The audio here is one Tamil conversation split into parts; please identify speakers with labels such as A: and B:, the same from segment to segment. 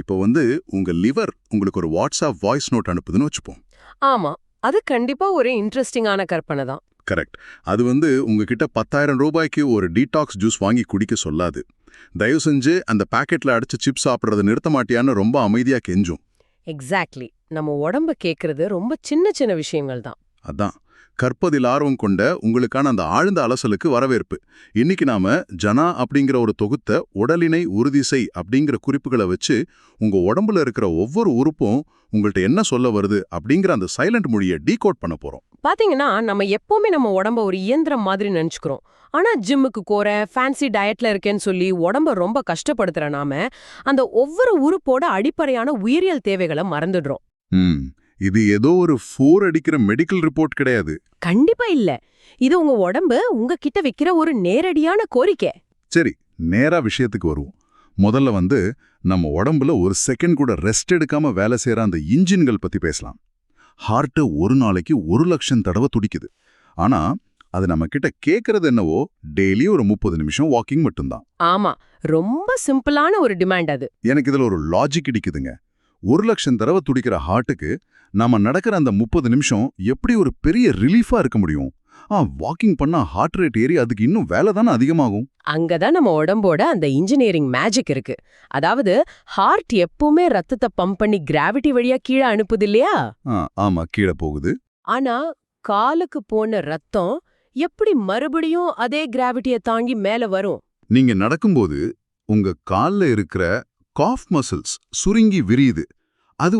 A: இப்போ உங்க லிவர் உங்களுக்கு ஒரு வாட்ஸ்அப் வாய்ஸ் நோட் அனுப்புதுன்னு வச்சுப்போம்.
B: ஆமா, அது கண்டிப்பா ஒரு இன்ட்ரெஸ்டிங்கான கற்பனை தான்.
A: கரெக்ட். அது உங்ககிட்ட 10,000 ரூபாய்க்கு ஒரு டீடாக்ஸ் ஜூஸ் வாங்கி குடிக்க சொல்லாது. தயவு செஞ்சு அந்த பாக்கெட்ல அடிச்ச சிப்ஸ் சாப்பிட்றத நிறுத்த மாட்டியான்னு ரொம்ப அமைதியா கெஞ்சும்.
B: எக்ஸாக்ட்லி. நம்ம உடம்ப கேக்குறது ரொம்ப சின்ன சின்ன விஷயங்கள் தான்.
A: அதான் கற்பதில் ஆர்வம் கொண்ட உங்களுக்கான அந்த ஆழ்ந்த அலசலுக்கு வரவேற்பு. இன்னைக்கு நாம ஜனா அப்படிங்கிற ஒரு தொகுத்த உடலினை உறுதி செய் அப்படிங்கிற குறிப்புகளை வச்சு உங்க உடம்புல இருக்கிற ஒவ்வொரு உறுப்பும் உங்கள்ட்ட என்ன சொல்ல வருது அப்படிங்கிற அந்த சைலண்ட் மொழியை டீகோட் பண்ண போறோம்.
B: பாத்தீங்கன்னா நம்ம எப்பவுமே நம்ம உடம்ப ஒரு இயந்திரம் மாதிரி நினைச்சுக்கிறோம். ஆனா ஜிம்முக்கு போற ஃபேன்சி டயட்ல இருக்கேன்னு சொல்லி உடம்ப ரொம்ப கஷ்டப்படுத்துற நாம அந்த ஒவ்வொரு உறுப்போட அடிப்படையான உயிரியல் தேவைகளை மறந்துடுறோம்.
A: இது ஏதோ ஒரு 4 அடிக்கிற மெடிக்கல் ரிப்போர்ட் கிடையாது.
B: கண்டிப்பா இல்ல. இது உங்க உடம்பு உங்ககிட்ட வைக்கிற ஒரு நேரடியான கோரிக்கை.
A: சரி, நேரா விஷயத்துக்கு வருவோம். முதல்ல நம்ம உடம்புல ஒரு செகண்ட் கூட ரெஸ்ட் எடுக்காம வேலை செய்யற அந்த இன்ஜின்கள் பத்தி பேசலாம். ஹார்ட் ஒரு நாளைக்கு 1,00,000 தடவை துடிக்குது. ஆனா அது நம்ம கிட்ட கேக்குறது என்னவோ டெய்லி ஒரு 30 நிமிஷம் வாக்கிங் மட்டும்தான்.
B: ஆமா, ரொம்ப சிம்பிளான ஒரு டிமாண்ட் அது.
A: எனக்கு இதுல ஒரு லாஜிக் இடிக்குதுங்க. 1,00,000 தடவை துடிக்கிற ஹார்ட்டுக்கு நாம நடக்கிற அந்த 30 நிமிஷம் எப்படி ஒரு பெரிய ரிலீஃபா இருக்க முடியும்? வாக்கிங் பண்ணா ஹார்ட் ரேட் ஏறி அதுக்கு இன்னும் வேலை தானே அதிகமாகும்.
B: அங்கதான் நம்ம உடம்போட அந்த இன்ஜினியரிங் மேஜிக் இருக்கு. அதாவது ஹார்ட் எப்பவுமே ரத்தத்தை பம்ப் பண்ணி கிராவிட்டி வழியா கீழே அனுப்புது இல்லையா?
A: ஆமா, கீழே போகுது.
B: ஆனா காலுக்கு போன ரத்தம் எப்படி மறுபடியும் அதே கிராவிட்டியை தாங்கி மேல வரும்?
A: நீங்க நடக்கும்போது உங்க கால்ல இருக்கிற காஃப் மசில்ஸ் சுருங்கி விரியுது. அது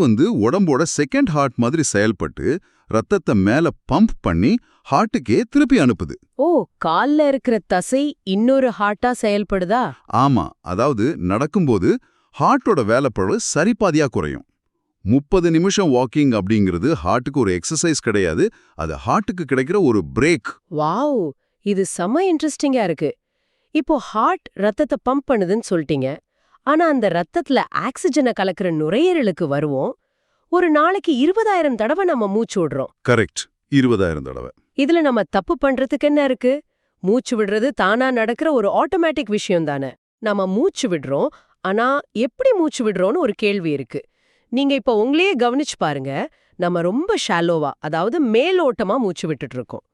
A: உடம்போட செகண்ட் ஹார்ட் மாதிரி செயல்பட்டு ரத்தத்தை மேல பம்ப் பண்ணி ஹார்ட்டுக்கே திருப்பி அனுப்புது.
B: ஓ, கால்ல இருக்கிற தசை இன்னொரு ஹார்ட்டா செயல்படுதா?
A: ஆமா, அதாவது நடக்கும்போது ஹார்ட்டோட வேலைப்பளு சரிபாதியா குறையும். 30 நிமிஷம் வாக்கிங் அப்படிங்கிறது ஹார்ட்டுக்கு ஒரு எக்ஸசைஸ் கிடையாது, அது ஹார்ட்டுக்கு கிடைக்கிற ஒரு பிரேக்.
B: வாவ், இது செம இன்ட்ரெஸ்டிங்கா இருக்கு. இப்போ ஹார்ட் ரத்தத்தை பம்ப் பண்ணுதுன்னு சொல்லிட்டீங்க. ஆனா அந்த ரத்தத்துல ஆக்சிஜனை கலக்கிற நுரையீரலுக்கு வருவோம். ஒரு நாளைக்கு 20,000 தடவை நம்ம மூச்சு விடுறோம்.
A: கரெக்ட், 20,000 தடவை.
B: இதுல நம்ம தப்பு பண்றதுக்கு என்ன இருக்கு? மூச்சு விடுறது தானா நடக்கிற ஒரு ஆட்டோமேட்டிக் விஷயம் தானே. நம்ம மூச்சு விடுறோம், ஆனா எப்படி மூச்சு விடுறோம்னு ஒரு கேள்வி இருக்கு. நீங்க இப்ப உங்களையே கவனிச்சு பாருங்க. நம்ம ரொம்ப ஷாலோவா, அதாவது மேலோட்டமா மூச்சு விட்டுட்டு இருக்கோம்.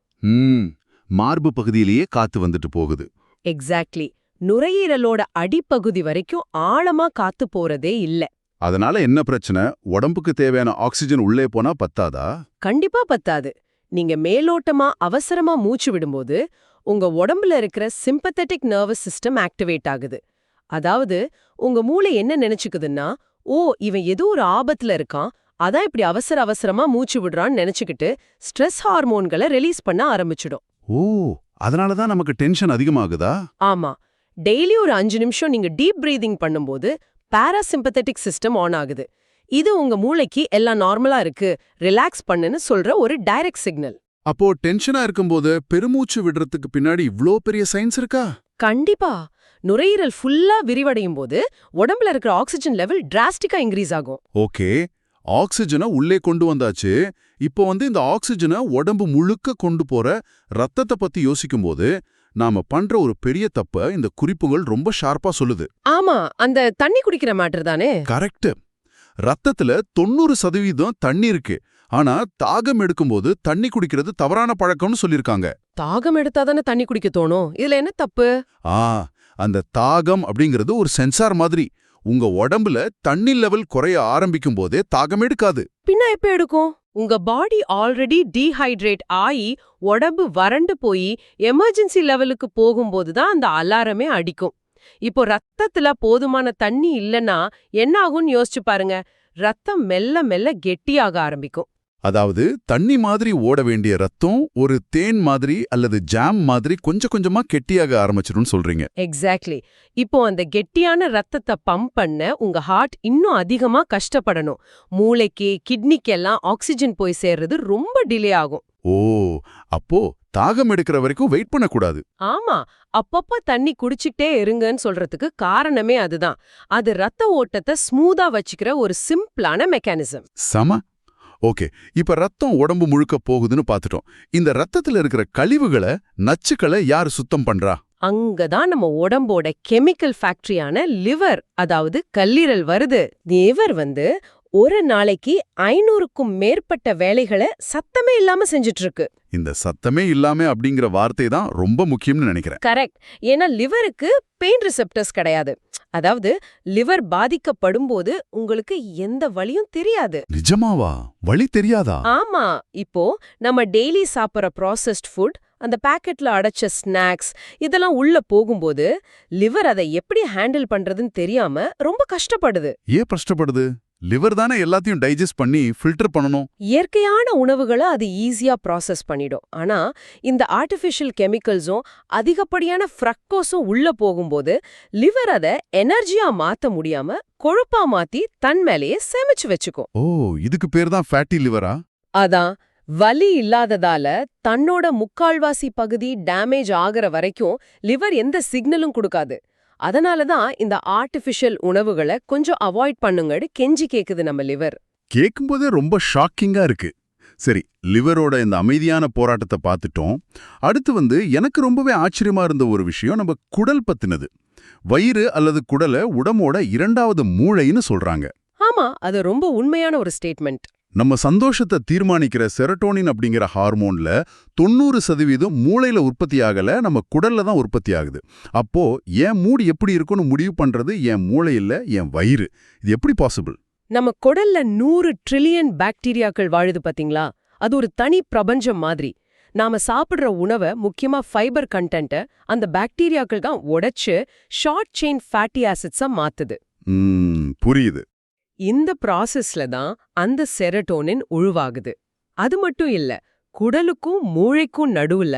A: மார்பு பகுதியிலேயே காத்து வந்துட்டு போகுது.
B: எக்ஸாக்ட்லி. நுரையீரலோட அடிப்பகுதி வரைக்கும் ஆழமா காத்து போறதே இல்ல.
A: அதனால என்ன பிரச்சனை? உடம்புக்கு தேவையான ஆக்சிஜன் உள்ளே போனா பத்தாதா?
B: கண்டிப்பா பத்தாது. நீங்க மேலோட்டமா அவசரமா மூச்சு விடும்போது உங்க உடம்புல இருக்கிற சிம்பத்தட்டிக் நர்வஸ் சிஸ்டம் ஆக்டிவேட் ஆகுது. அதாவது உங்க மூளை என்ன நினைச்சுக்குதுன்னா, ஓ இவன் ஏதோ ஒரு ஆபத்துல இருக்கான், அதான் இப்படி அவசர அவசரமா மூச்சு விடுறான்னு நினைச்சுக்கிட்டு ஸ்ட்ரெஸ் ஹார்மோன்களை ரிலீஸ் பண்ண ஆரம்பிச்சிடும்.
A: ஓ, அதனாலதான் நமக்கு டென்ஷன் அதிகமாகுதா?
B: ஆமா. டெய்லி ஒரு 5 நிமிஷம் நீங்க டீப் பிரீதிங் பண்ணும்போது பாராசிம்பத்தட்டிக் சிஸ்டம் ஆன் ஆகுது. இது உங்க மூளைக்கு எல்லாம் நார்மலா இருக்கு, ரிலாக்ஸ் பண்ணுன்னு சொல்ற ஒரு டைரக்ட் சிக்னல்.
A: அப்போ டென்ஷனா இருக்கும்போது பெருமூச்சு விடுறதுக்கு பின்னாடி இவ்ளோ பெரிய சயின்ஸ் இருக்கா?
B: கண்டிப்பா. நுரையீரல் ஃபுல்லா விரிவடையும் போது உடம்புல இருக்கிற ஆக்சிஜன் லெவல் டிராஸ்டிக்கா இன்க்ரீஸ் ஆகும்.
A: ஓகே, ஆக்சிஜனை உள்ளே கொண்டு வந்தாச்சு. இப்போ இந்த ஆக்சிஜனை உடம்பு முழுக்க கொண்டு போற ரத்தத்தை பத்தி யோசிக்கும்போது நாம பண்ற ஒரு பெரிய தப்ப இந்த குறிப்புகள் ரொம்ப ஷார்ப்பா சொல்லுது.
B: ஆமா, அந்த தண்ணி குடிக்கிற மேட்டர் தானே.
A: கரெக்ட். ரத்தத்துல 90% தண்ணி இருக்கு. ஆனா தாகம் எடுக்கும்போது தண்ணி குடிக்கிறது தவறான பழக்கம்னு சொல்லிருக்காங்க.
B: தாகம் எடுத்தாதானே தண்ணி குடிக்க தோணும். இதுல என்ன தப்பு?
A: அந்த தாகம் அப்படிங்கிறது ஒரு சென்சார் மாதிரி. உங்க உடம்புல தண்ணி லெவல் குறைய ஆரம்பிக்கும் போதே தாகம் எடுக்காது.
B: பின்ன எப்ப எடுக்கும்? உங்க பாடி ஆல்ரெடி டீஹைட்ரேட் ஆகி உடம்பு வறண்டு போய் எமர்ஜென்சி லெவலுக்கு போகும்போது தான் அந்த அலாரமே அடிக்கும். இப்போ ரத்தத்துல போதுமான தண்ணி இல்லைன்னா என்ன ஆகும்னு யோசிச்சு பாருங்க. ரத்தம் மெல்ல மெல்ல கெட்டியாக ஆரம்பிக்கும்.
A: அதாவது தண்ணி மாதிரி ஓட வேண்டிய ரத்தம் ஒரு தேன் மாதிரி அல்லது ஜாம் மாதிரி கொஞ்சம் கொஞ்சமா கெட்டியாக ஆரம்பிச்சிடும் சொல்றீங்க.
B: எக்ஸாக்ட்லி. இப்போ அந்த கெட்டியான ரத்தத்தை பம்ப் பண்ண உங்க ஹார்ட் இன்னும் அதிகமா கஷ்டப்படணும். மூளைக்கு கிட்னிக்கெல்லாம் ஆக்சிஜன் போய் சேர்றது ரொம்ப டிலே ஆகும்.
A: ஓ, அப்போ தாகம் எடுக்கிற வரைக்கும் வெயிட் பண்ணக்கூடாது.
B: ஆமா, அப்பப்ப தண்ணி குடிச்சிட்டே இருங்கன்னு சொல்றதுக்கு காரணமே அதுதான். அது ரத்த ஓட்டத்தை ஸ்மூதா வச்சுக்கிற ஒரு சிம்பிளான மெக்கானிசம்.
A: சம. ஓகே, இப்ப ரத்தம் உடம்பு முழுக்க போகுதுன்னு பாத்துட்டோம். இந்த ரத்தத்துல இருக்கிற கழிவுகளை, நச்சுக்களை யாரு சுத்தம் பண்றா?
B: அங்கதான் நம்ம உடம்போட கெமிக்கல் ஃபேக்டரியான லிவர், அதாவது கல்லீரல் வருது. லிவர் ஒரு நாளைக்கு 500க்கும் மேற்பட்ட வேலைகளை சத்தமே இல்லாம செஞ்சுட்டு இருக்கு.
A: இந்த சத்தமே இல்லாம அப்படிங்கிற வார்த்தை தான் ரொம்ப முக்கியம்னு நினைக்கிறேன்.
B: கரெக்ட். ஏன்னா லிவருக்கு பெயின் ரிசெப்டர்ஸ் கிடையாது. அதாவது லிவர் பாதிக்கப்படும்போது உங்களுக்கு எந்த வலியும் தெரியாது.
A: நிஜமாவா? வலி தெரியாதா?
B: ஆமா. இப்போ நம்ம டெய்லி சாப்பிடுற ப்ராசஸ்ட் ஃபுட், அந்த பாக்கெட்ல அடைச்ச ஸ்நாக்ஸ் இதெல்லாம் உள்ள போகும்போது லிவர் அதை எப்படி ஹேண்டில் பண்றதுன்னு தெரியாம ரொம்ப கஷ்டப்படுது.
A: ஏன் கஷ்டப்படுது? லிவர் தானே எல்லாத்தையும் டைஜஸ்ட் பண்ணி ஃபில்டர் பண்ணணும்.
B: இயற்கையான உணவுகளை அது ஈஸியா ப்ராசஸ் பண்ணிடும். ஆனா இந்த ஆர்டிஃபிஷியல் கெமிக்கல்ஸும் அதிகப்படியான ஃப்ரக்டோஸும் உள்ள போகும்போது லிவர் அதை எனர்ஜியா மாத்த முடியாம கொழுப்பா மாத்தி தன் மேலேயே சேமிச்சு வச்சுக்கும்.
A: ஓ, இதுக்கு பேர் தான் ஃபேட்டி லிவரா?
B: அதான், வலி இல்லாததால தன்னோட முக்கால்வாசி பகுதி டேமேஜ் ஆகிற வரைக்கும் லிவர் எந்த சிக்னலும் கொடுக்காது. அதனால தான் இந்த ஆர்டிஃபிஷியல் உணவுகளை கொஞ்சம் அவாய்ட் பண்ணுங்கன்னு கெஞ்சி கேக்குது நம்ம லிவர்.
A: கேட்கும்போதே ரொம்ப ஷாக்கிங்கா இருக்கு. சரி, லிவரோட இந்த அமைதியான போராட்டத்தை பார்த்துட்டோம். அடுத்து எனக்கு ரொம்பவே ஆச்சரியமா இருந்த ஒரு விஷயம் நம்ம குடல் பத்தினது. வயிறு அல்லது குடலை உடம்போட 2வது மூளைன்னு சொல்றாங்க.
B: ஆமா, அது ரொம்ப உண்மையான ஒரு ஸ்டேட்மெண்ட்.
A: நம்ம சந்தோஷத்தை தீர்மானிக்கிற செரட்டோனின் அப்படிங்கிற ஹார்மோன்ல 90% மூளையில உற்பத்தி ஆகல, நம்ம குடல்ல தான் உற்பத்தி ஆகுது. அப்போ என் மூடு எப்படி இருக்குன்னு முடிவு பண்றது என் மூளை இல்ல, என் வயிறு. இது எப்படி பாசிபிள்?
B: நம்ம குடல்ல 100 ட்ரில்லியன் பாக்டீரியாக்கள் வாழுது பாத்தீங்களா? அது ஒரு தனி பிரபஞ்சம் மாதிரி. நாம சாப்பிடுற உணவை, முக்கியமா ஃபைபர் கண்டென்ட்டை அந்த பாக்டீரியாக்கள் தான் உடைச்சு ஷார்ட் செயின் ஃபேட்டி ஆசிட்ஸா மாத்துது.
A: புரியுது.
B: இந்த ப்ராசஸ்ல தான் அந்த செரட்டோனின் உருவாகுது. அது மட்டும் இல்ல, குடலுக்கும் மூளைக்கும் நடுவுல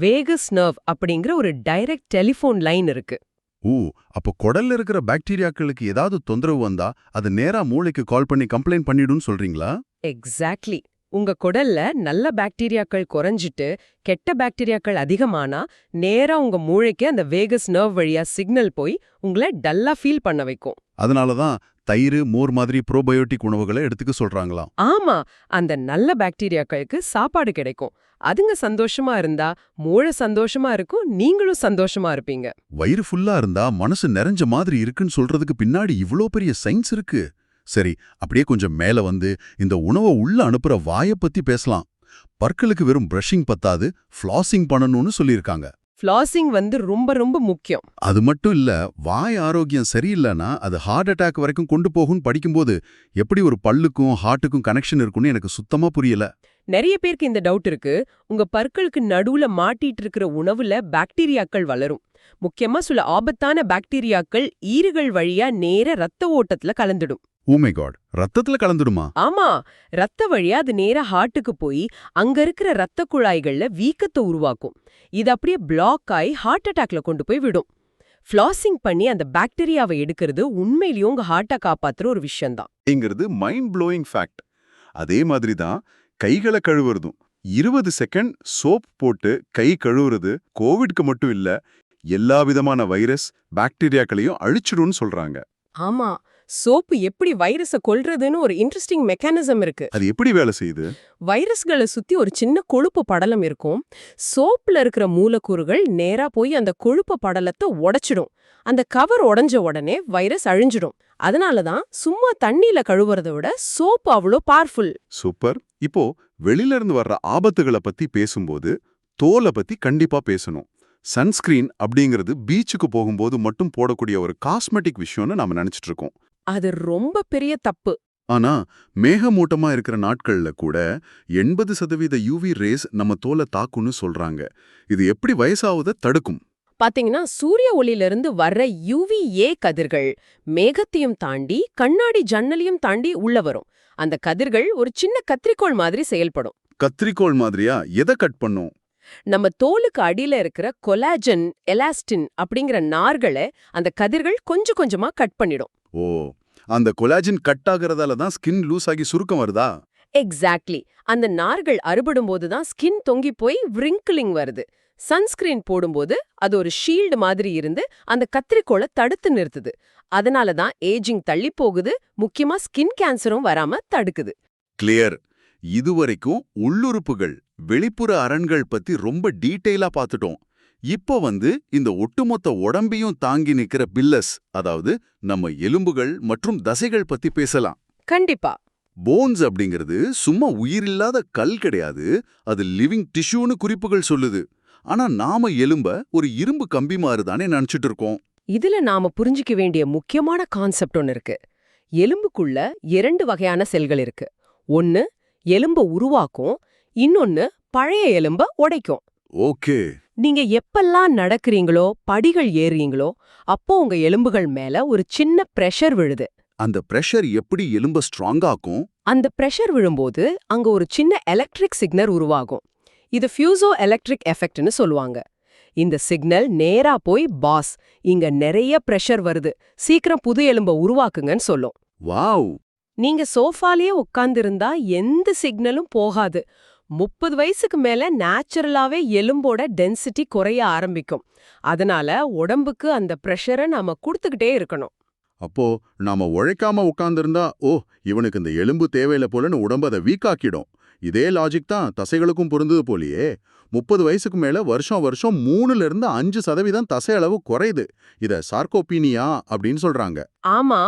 B: வேகஸ் நர்வ் அப்படிங்கிற ஒரு டைரக்ட் டெலிஃபோன் லைன் இருக்கு.
A: ஓ, அப்போ குடல்ல இருக்கிற பாக்டீரியாக்களுக்கு ஏதாவது தொந்தரவு வந்தா அது நேரா மூளைக்கு கால் பண்ணி கம்ப்ளைண்ட் பண்ணிடும்னு சொல்றீங்களா?
B: எக்ஸாக்ட்லி. உங்க குடல்ல நல்ல பாக்டீரியாக்கள் குறைஞ்சிட்டு கெட்ட பாக்டீரியாக்கள் அதிகமானா நேரா உங்க மூளைக்கு அந்த வேகஸ் நர்வ் வழியா சிக்னல் போய் உங்களை டல்லா ஃபீல் பண்ண வைக்கும்.
A: அதனாலதான் தயிர், மோர் மாதிரி ப்ரோபயோட்டிக் உணவுகளை எடுத்துக்க சொல்றாங்களாம்.
B: ஆமா, அந்த நல்ல பாக்டீரியாக்களுக்கு சாப்பாடு கிடைக்கும். அதுங்க சந்தோஷமா இருந்தா மூளை சந்தோஷமா இருக்கும், நீங்களும் சந்தோஷமா இருப்பீங்க.
A: வயிறு ஃபுல்லா இருந்தா மனசு நிறைஞ்ச மாதிரி இருக்குன்னு சொல்றதுக்கு பின்னாடி இவ்ளோ பெரிய சயின்ஸ் இருக்கு. சரி, அப்படியே கொஞ்சம் மேல இந்த உணவை உள்ள அனுப்புற வாயை பத்தி பேசலாம். பற்களுக்கு வெறும் பிரஷிங் பத்தாது, ஃப்ளாசிங் பண்ணணும்னு சொல்லியிருக்காங்க.
B: ஃப்ளாசிங் ரொம்ப ரொம்ப முக்கியம்.
A: அது மட்டும் இல்ல, வாய் ஆரோக்கியம் சரியில்லைன்னா அது ஹார்ட் அட்டாக் வரைக்கும் கொண்டு போகும்னு படிக்கும்போது எப்படி ஒரு பல்லுக்கும் ஹார்ட்டுக்கும் கனெக்ஷன் இருக்குன்னு எனக்கு சுத்தமா புரியல.
B: நிறைய பேருக்கு இந்த டவுட் இருக்கு. உங்க பற்களுக்கு நடுவுல மாட்டிட்டு இருக்கிற உணவுல பாக்டீரியாக்கள் வளரும். முக்கியமா சில ஆபத்தான பாக்டீரியாக்கள் ஈறுகள் வழியா நேர ரத்த ஓட்டத்துல கலந்துடும்.
A: ஓ மை காட், ரத்தத்துல கலந்துடுமா?
B: ஆமா, ரத்த வழியா அது நேரா ஹார்ட்டுக்கு போய் அங்க இருக்கிற ரத்த குழாய்கள்ல வீக்கத்தை உருவாக்கும். இது அப்படியே பிளாக் ஆகி ஹார்ட் அட்டாக்ல கொண்டு போய் விடும். ஃப்ளாசிங் பண்ணி அந்த பாக்டீரியாவை எடுக்கிறது உண்மையிலேயே உங்க ஹார்ட்டை காப்பாத்துற ஒரு விஷயம்தான்.
A: இங்கிறது மைண்ட் ப்ளோயிங் ஃபேக்ட். அதே மாதிரி தான் கைகளை கழுவுறதும். 20 செகண்ட் சோப் போட்டு கை கழுவுறது கோவிட்க்கு மட்டும் இல்ல, எல்லா விதமான வைரஸ் பாக்டீரியாக்களையும் அழிச்சிடும்னு சொல்றாங்க.
B: ஆமா, சோப்பு எப்படி வைரஸை கொல்றதுன்னு ஒரு இன்ட்ரெஸ்டிங் மெக்கானிசம் இருக்கு.
A: அது எப்படி வேலை செய்யுது?
B: வைரஸ்களை சுத்தி ஒரு சின்ன கொழுப்பு படலம் இருக்கும். சோப்புல இருக்கிற மூலக்கூறுகள் நேரா போய் அந்த கொழுப்பு படலத்தை உடைச்சிடும். அந்த கவர் உடைஞ்ச உடனே வைரஸ் அழிஞ்சிடும். அதனாலதான் சும்மா தண்ணியில கழுவுறதை விட சோப்பு அவ்வளோ பவர்ஃபுல்.
A: சூப்பர். இப்போ வெளியில இருந்து வர்ற ஆபத்துகளை பத்தி பேசும்போது தோலை பத்தி கண்டிப்பா பேசணும். சன்ஸ்கிரீன் அப்படிங்கிறது பீச்சுக்கு போகும்போது மட்டும் போடக்கூடிய ஒரு காஸ்மெட்டிக் விஷயம்னு நாம நினைச்சிட்டு இருக்கோம்.
B: அது ரொம்ப பெரிய தப்பு.
A: ஆனா மேகமூட்டமா இருக்கிற நாட்கள்ல கூட 80% யூவி ரேஸ் நம்ம தோலை தாக்குன்னு சொல்றாங்க. இது எப்படி வயசாவதை தடுக்கும்?
B: பாத்தீங்கன்னா, சூரிய ஒளியிலிருந்து வர்ற UVA கதிர்கள் மேகத்தையும் தாண்டி கண்ணாடி ஜன்னலையும் தாண்டி உள்ள வரும். அந்த கதிர்கள் ஒரு சின்ன கத்திரிக்கோள் மாதிரி செயல்படும்.
A: கத்திரிக்கோள் மாதிரியா? எதை கட் பண்ணும்?
B: நம்ம தோலுக்கு அடியில இருக்கிற கொலாஜன், எலாஸ்டின் அப்படிங்கிற நார்களை அந்த கதிர்கள் கொஞ்சம் கொஞ்சமா கட் பண்ணிடும்.
A: ஓ, அந்த கொலாஜின் கட் ஆகிறதால தான் ஸ்கின் லூஸ் ஆகி சுருக்கம் வருதா?
B: எக்ஸாக்ட்லி. அந்த நார்கள் அறுபடும் போதுதான் ஸ்கின் தொங்கி போய் விரிங்கிளிங் வருது. சன்ஸ்கிரீன் போடும்போது அது ஒரு ஷீல்டு மாதிரி இருந்து அந்த கத்திரிக்கோளை தடுத்து நிறுத்துது. அதனால தான் ஏஜிங் தள்ளி போகுது, முக்கியமா ஸ்கின் கேன்சரும் வராம தடுக்குது.
A: கிளியர். இதுவரைக்கும் உள்ளுறுப்புகள், வெளிப்புற அரண்கள் பத்தி ரொம்ப டீட்டெயிலா பார்த்துட்டோம். இப்போ இந்த ஒட்டுமொத்த உடம்பையும் தாங்கி நிக்கிற பில்லஸ், அதாவது நம்ம எலும்புகள் மற்றும் தசைகள் பத்தி பேசலாம்.
B: கண்டிப்பா.
A: போன்ஸ் அப்படிங்கிறது சும்மா உயிரில்லாத கல் கிடையாது, அது லிவிங் டிஷ்யூன்னு குறிப்புகள் சொல்லுது. ஆனா நாம எலும்ப ஒரு இரும்பு கம்பி மாதிரி தானே நினைச்சிட்டு இருக்கோம்.
B: இதுல நாம புரிஞ்சிக்க வேண்டிய முக்கியமான கான்செப்ட் ஒன்னு இருக்கு. எலும்புக்குள்ள 2 வகையான செல்கள் இருக்கு. ஒன்னு எலும்ப உருவாக்கும், இன்னொன்னு பழைய எலும்ப உடைக்கும்.
A: ஓகே.
B: நீங்க எப்பெல்லாம் நடக்கிறீங்களோ, படிகள் ஏறுறீங்களோ, அப்போ உங்க எலும்புகள் மேல ஒரு சின்ன பிரஷர் விழுது.
A: அந்த பிரஷர் எப்படி எலும்ப ஸ்ட்ராங்காக்கும்?
B: அந்த பிரஷர் விழும்போது அங்க ஒரு சின்ன எலக்ட்ரிக் சிக்னல் உருவாகும். இது ஃபியூசோ எலக்ட்ரிக் எஃபெக்ட்னு சொல்லுவாங்க. இந்த சிக்னல் நேரா போய் பாஸ், இங்க நிறைய பிரஷர் வருது, சீக்கிரம் புது எலும்ப உருவாக்குங்கன்னு சொல்லும்.
A: வாவ்.
B: நீங்க சோஃபாலேயே உட்கார்ந்திருந்தா எந்த சிக்னலும் போகாது. 30 வயசுக்கு மேல நேச்சுரலாவே எலும்போட டென்சிட்டி குறைய ஆரம்பிக்கும். அதனால உடம்புக்கு அந்த பிரஷரை நாம கொடுத்துக்கிட்டே இருக்கணும்.
A: அப்போ நாம உழைக்காம உட்கார்ந்திருந்தா, ஓ இவனுக்கு இந்த எலும்பு தேவையில்ல போலன்னு உடம்பு அதை வீக்காக்கிடும். இதே லாஜிக் தான் தசைகளுக்கும் பொருந்தது போலியே. 30 வயசுக்கு மேல வருஷம் 3-5% தசை அளவு குறையுது. இத சார்கோபீனியா அப்படின்னு சொல்றாங்க.
B: ஆமா,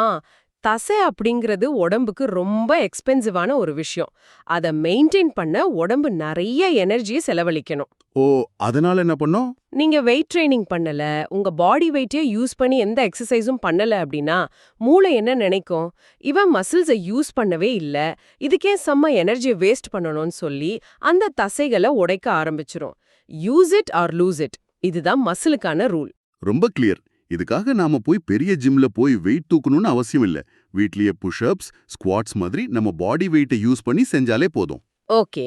B: தசை அப்படிங்கிறது உடம்புக்கு ரொம்ப எக்ஸ்பென்சிவான ஒரு விஷயம். அதை மெயின்டைன் பண்ண உடம்பு நிறைய எனர்ஜியை செலவழிக்கணும்.
A: ஓ, அதனால என்ன பண்ணோம்?
B: நீங்க வெயிட் ட்ரைனிங் பண்ணல, உங்க பாடி வெயிட்டே யூஸ் பண்ணி எந்த எக்ஸசைஸும் பண்ணல அப்படின்னா மூளை என்ன நினைக்கும்? இவன் மசில்ஸை யூஸ் பண்ணவே இல்ல, இதுக்கே செம்ம எனர்ஜியை வேஸ்ட் பண்ணணும்னு சொல்லி அந்த தசைகளை உடைக்க ஆரம்பிச்சிரும். Use it or loose it, இதுதான் மசிலுக்கான ரூல்.
A: ரொம்ப கிளியர். இதுக்காக நாம போய் பெரிய ஜிம்ல போய் வெயிட் தூக்கணும்னு அவசியம் இல்ல. வீட்லயே புஷ்அப்ஸ், ஸ்குவாட்ஸ் மாதிரி நம்ம பாடி வெயிட்டை யூஸ் பண்ணி செஞ்சாலே போதும்.
B: ஓகே,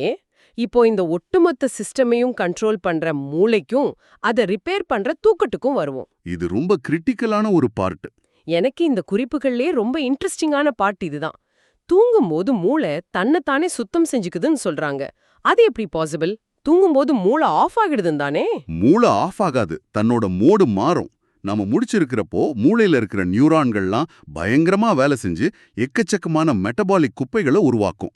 B: இப்போ இந்த ஒட்டுமொத்த சிஸ்டமையும் கண்ட்ரோல் பண்ற மூளைக்கும் அதை ரிப்பேர் பண்ற தூக்கத்துக்கும் வருவோம்.
A: இது ரொம்ப கிரிட்டிக்கலான ஒரு பார்ட்.
B: எனக்கு இந்த குறிப்புகள்லயே ரொம்ப இன்ட்ரெஸ்டிங்கான பார்ட் இதுதான். தூங்கும்போது மூளை தன்னைத்தானே சுத்தம் செஞ்சுக்குதுன்னு சொல்றாங்க. அது எப்படி பாசிபிள்? தூங்கும்போது மூளை ஆஃப் ஆகிடுதுன்னு தானே?
A: மூளை ஆஃப் ஆகாது, தன்னோட மோடு மாறும். நாம முடிச்சிருக்கிறப்போ மூளையில இருக்கிற நியூரான்கள்லாம் பயங்கரமா வேலை செஞ்சு எக்கச்சக்கமான மெட்டபாலிக் குப்பைகளை உருவாக்கும்.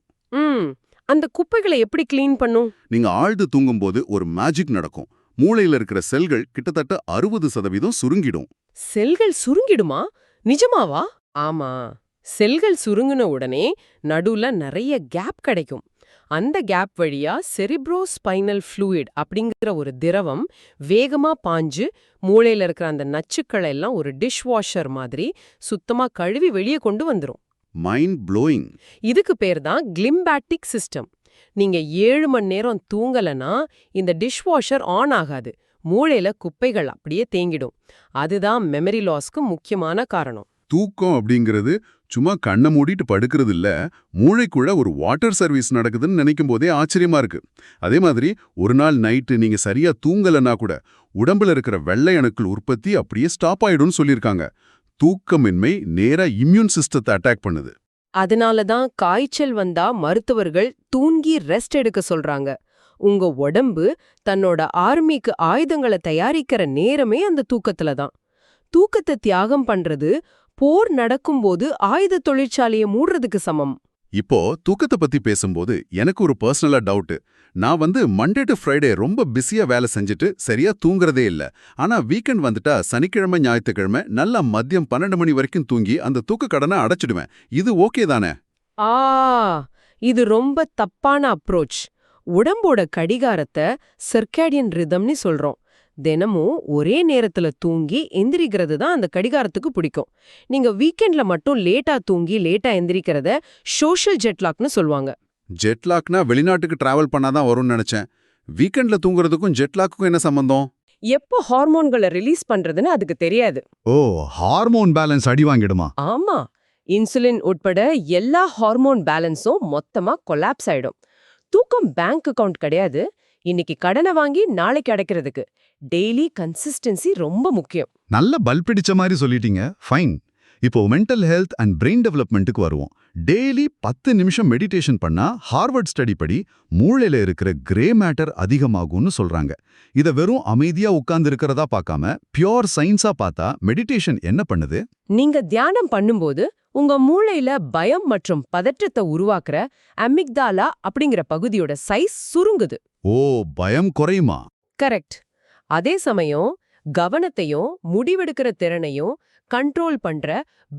B: அந்த குப்பைகளை எப்படி கிளீன் பண்ணும்?
A: நீங்க ஆழ்ந்து தூங்கும்போது ஒரு மேஜிக் நடக்கும். மூளையில இருக்கிற செல்கள் கிட்டத்தட்ட 60% சுருங்கிடும்.
B: செல்கள் சுருங்கிடுமா? நிஜமாவா? ஆமா, செல்கள் சுருங்கின உடனே நடுவுல நிறைய கேப் கிடைக்கும். அந்த கேப் வழியா செரிப்ரோஸ்பைனல் ஃப்ளூயிட் அப்படிங்கிற ஒரு திரவம் வேகமா பாஞ்சு மூளையில இருக்கிற அந்த நச்சுக்களை எல்லாம் ஒரு டிஷ் வாஷர் மாதிரி சுத்தமா கழுவி வெளியே கொண்டு வந்துரும்.
A: Mind blowing.
B: இதுக்கு பேர் தான் கிளிம்பாட்டிக் சிஸ்டம். நீங்க 7 மணி நேரம் தூங்கலனா இந்த டிஷ் வாஷர் ஆன் ஆகாது, மூளையில குப்பைகள் அப்படியே தேங்கிடும். அதுதான் மெமரி லாஸ்க்கு முக்கியமான காரணம்.
A: தூக்கம் அப்படிங்கிறது சும்மா கண்ணை மூடிட்டு படுக்கிறது இல்ல, மூளைக்குள்ள ஒரு வாட்டர் சர்வீஸ் நடக்குதுன்னு நினைக்கும் போதே ஆச்சரியமா இருக்கு. அதே மாதிரி ஒரு நாள் நைட்டு நீங்க சரியா தூங்கலன்னா கூட உடம்புல இருக்கிற வெள்ளை அணுக்கள் உற்பத்தி அப்படியே ஸ்டாப் ஆயிடும்னு சொல்லியிருக்காங்க. தூக்கமின்மை நேரா இம்யூன் சிஸ்டத்தை அட்டாக் பண்ணுது.
B: அதனால தான் காய்ச்சல் வந்தா மருத்துவர்கள் தூங்கி ரெஸ்ட் எடுக்க சொல்றாங்க. உங்க உடம்பு தன்னோட ஆர்மிக்கு ஆயுதங்களை தயாரிக்கிற நேரமே அந்த தூக்கத்துல தான். தூக்கத்தை தியாகம் பண்றது போர் நடக்கும்போது ஆயுத தொழிற்சாலையை மூடுறதுக்கு சமம்.
A: இப்போ தூக்கத்தை பத்தி பேசும்போது எனக்கு ஒரு பர்சனலா டவுட். நான் மண்டே டு ஃப்ரைடே ரொம்ப பிஸியா வேலை செஞ்சுட்டு சரியா தூங்குறதே இல்ல. ஆனா வீக்கெண்ட் வந்துட்டா சனிக்கிழமை ஞாயிற்றுக்கிழமை நல்லா மதியம் 12 மணி வரைக்கும் தூங்கி அந்த தூக்க கடனை அடைச்சிடுவேன். இது ஓகே தானே?
B: இது ரொம்ப தப்பான அப்ரோச். உடம்போட கடிகாரத்தை சர்க்காடியன் ரிதம்னு சொல்றோம். தினமும் ஒரே நேரத்துல தூங்கி எந்திரிக்கிறது தான் அந்த கடிகாரத்துக்கு பிடிக்கும். நீங்க வீக்கெண்ட்ல மட்டும் லேட்டா தூங்கி லேட்டா எந்திரிக்கிறத சோஷியல் ஜெட்லாக்னு சொல்லுவாங்க.
A: ஜெட்லாக்னா வெளிநாட்டுக்கு டிராவல் பண்ணாதான் வரும்னு நினைச்சேன். வீக்கெண்ட்ல தூங்குறதுக்கும் ஜெட்லாக்குக்கும் என்ன சம்பந்தம்?
B: எப்போ ஹார்மோன்களை ரிலீஸ் பண்றதுன்னு அதுக்கு தெரியாது.
A: ஓ, ஹார்மோன் பேலன்ஸ் அடி வாங்கிடுமா?
B: ஆமா, இன்சுலின் உட்பட எல்லா ஹார்மோன் பேலன்ஸும் மொத்தமா கொலாப்ஸ் ஆயிடும். தூக்கம் பேங்க் அக்கவுண்ட் கிடையாது, இன்னைக்கு கடனை வாங்கி நாளைக்கு அடைக்கிறதுக்கு. டெய்லி கன்சிஸ்டன்சி ரொம்ப முக்கியம்.
C: நல்ல பல் பிடிச்ச மாதிரி சொல்லிட்டீங்க. ஃபைன். இப்போ மென்டல் ஹெல்த் அண்ட் பிரெயின் டெவலப்மெண்ட்டுக்கு வருவோம். டெய்லி 10 நிமிஷம் மெடிடேஷன் பண்ணா ஹார்வர்ட் ஸ்டடி படி மூளையில இருக்கிற கிரே மேட்டர் அதிகமாகும்னு சொல்றாங்க. இத வெறும் அமைதியா உட்கார்ந்து இருக்கிறதா பார்க்காம பியோர் சயின்ஸா பார்த்தா மெடிடேஷன் என்ன பண்ணுது?
B: நீங்க தியானம் பண்ணும்போது உங்க மூளையில பயம் மற்றும் பதற்றத்தை உருவாக்குற அமிக்டாலா அப்படிங்கிற பகுதியோட சைஸ் சுருங்குது.
C: ஓ, பயம் குறையுமா?
B: கரெக்ட். அதே சமயம் கவனத்தையும் முடிவெடுக்கிற திறனையும் கண்ட்ரோல் பண்ற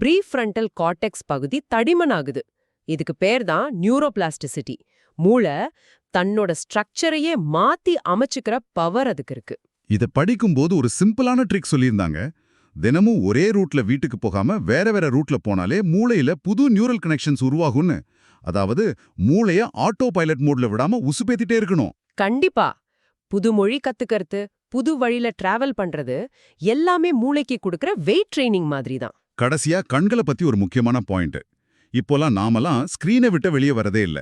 B: ப்ரீஃப்ரண்டல் கார்டெக்ஸ் பகுதி தடிமனாகுது. இதுக்கு பேர் தான் நியூரோபிளாஸ்டிசிட்டி. மூளை தன்னோட ஸ்ட்ரக்சரையே மாத்தி அமைச்சுக்கிற பவர் அதுக்கு இருக்கு.
C: இத படிக்கும்போது ஒரு சிம்பிளான ட்ரிக் சொல்லியிருந்தாங்க. தினமும் ஒரே ரூட்ல வீட்டுக்கு போகாம வேற வேற ரூட்ல போனாலே மூளையில புது நியூரல் கனெக்ஷன்ஸ் உருவாகும்னு. அதாவது மூளைய ஆட்டோ பைலட் மோட்ல விடாம உசுப்பேத்திட்டே இருக்கணும்.
B: கண்டிப்பா. புது மொழி கத்துக்கிறது, புது வழியில டிராவல் பண்றது எல்லாமே மூளைக்கு கொடுக்கிற வெயிட் ட்ரைனிங் மாதிரி தான்.
C: கடைசியா கண்களை பத்தி ஒரு முக்கியமான பாயிண்ட். இப்போலாம் நாமெல்லாம் ஸ்கிரீனை விட்டு வெளியே வரதே இல்ல.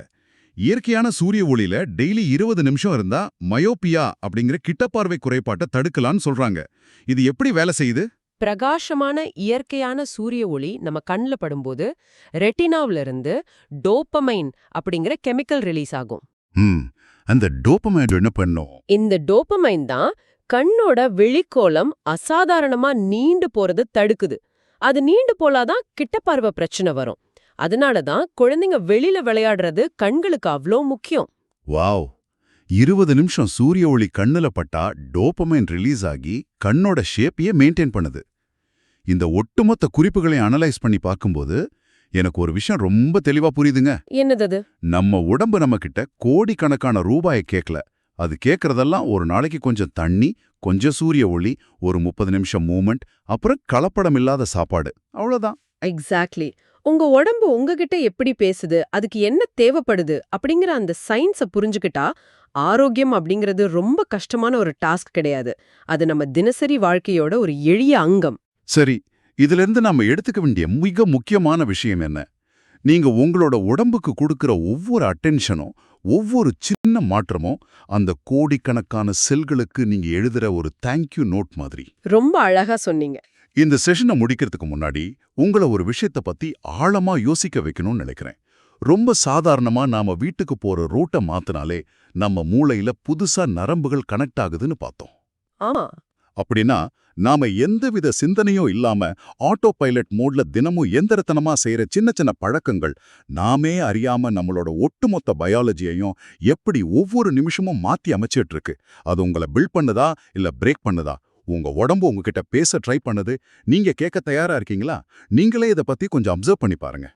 C: இயற்கையான சூரிய ஒளியில டெய்லி 20 நிமிஷம் இருந்தா மயோபியா அப்படிங்கிற கிட்டப்பார்வை குறைபாட்டை தடுக்கலாம்னு சொல்றாங்க. இது எப்படி வேலை செய்யுது?
B: பிரகாசமான இயற்கையான சூரிய ஒளி நம்ம கண்ல படும்போது ரெட்டினாவுல இருந்து டோபமைன் அப்படிங்கிற கெமிக்கல் ரிலீஸ் ஆகும்.
C: அந்த டோபமைன் என்ன பண்ணும்?
B: இந்த டோபமைன் தான் கண்ணோட வெளிக்கோளம் அசாதாரணமா நீண்டு போறது தடுக்குது. அது நீண்டு போலாதான் கிட்டப்பார்வை பிரச்சனை வரும். அதனால தான் குழந்தைங்க வெளியில விளையாடுறது கண்களுக்கு அவ்ளோ முக்கியம்.
C: வாவ்! 20 நிமிஷம் சூரிய ஒளி கண்ணுல பட்டா டோபமைன் ரிலீஸ் ஆகி கண்ணோட ஷேப்பையே மெயின்டைன் பண்ணுது. இந்த ஒட்டுமொத்த குறிப்புகளை அனலைஸ் பண்ணி பார்க்கும்போது எனக்கு ஒரு விஷயம் ரொம்ப தெளிவா புரியுதுங்க.
B: என்னது?
C: நம்ம உடம்பு நம்ம கிட்ட கோடிக்கணக்கான ரூபாயை கேட்கல. அது கேட்கறதெல்லாம் ஒரு நாளைக்கு கொஞ்சம் தண்ணி, கொஞ்சம் சூரிய ஒளி, ஒரு 30 நிமிஷம் மூமெண்ட், அப்புறம் கலப்படம் இல்லாத சாப்பாடு. அவ்வளவுதான்.
B: எக்ஸாக்ட்லி. உங்க உடம்பு உங்ககிட்ட எப்படி பேசுது, அதுக்கு என்ன தேவைப்படுது அப்படிங்கிற அந்த சயின்ஸை புரிஞ்சுக்கிட்டா ஆரோக்கியம் அப்படிங்கிறது ரொம்ப கஷ்டமான ஒரு டாஸ்க் கிடையாது. அது நம்ம தினசரி வாழ்க்கையோட ஒரு எளிய அங்கம்.
C: சரி, இதுல இருந்து நாம எடுத்துக்க வேண்டிய மிக முக்கியமான விஷயம் என்ன? நீங்க உங்களோட உடம்புக்கு கொடுக்கிற ஒவ்வொரு அட்டென்ஷனும், ஒவ்வொரு சின்ன மாற்றமும் அந்த கோடிக்கணக்கான செல்களுக்கு நீங்க எழுதுற ஒரு தேங்க்யூ நோட் மாதிரி.
B: ரொம்ப அழகா சொன்னீங்க.
C: இந்த செஷனை முடிக்கிறதுக்கு முன்னாடி உங்களை ஒரு விஷயத்தை பத்தி ஆழமா யோசிக்க வைக்கணும்னு நினைக்கிறேன். ரொம்ப சாதாரணமா நாம வீட்டுக்கு போற ரூட்டை மாத்தினாலே நம்ம மூளையில புதுசா நரம்புகள் கனெக்ட் ஆகுதுன்னு பார்த்தோம்.
B: ஆமா.
C: அப்படின்னா நாம எந்தவித சிந்தனையும் இல்லாம ஆட்டோ பைலட் மோட்ல தினமும் எந்திரத்தனமா செய்யற சின்ன சின்ன பழக்கங்கள் நாமே அறியாம நம்மளோட ஒட்டுமொத்த பயாலஜியையும் எப்படி ஒவ்வொரு நிமிஷமும் மாத்தி அமைச்சிட்டு இருக்கு. அது உங்களை பில்ட் பண்ணுதா இல்ல பிரேக் பண்ணுதா? உங்க உடம்பு உங்ககிட்ட பேச ட்ரை பண்ணுது. நீங்க கேட்க தயாரா இருக்கீங்களா? நீங்களே இதை பத்தி கொஞ்சம் அப்சர்வ் பண்ணி பாருங்க.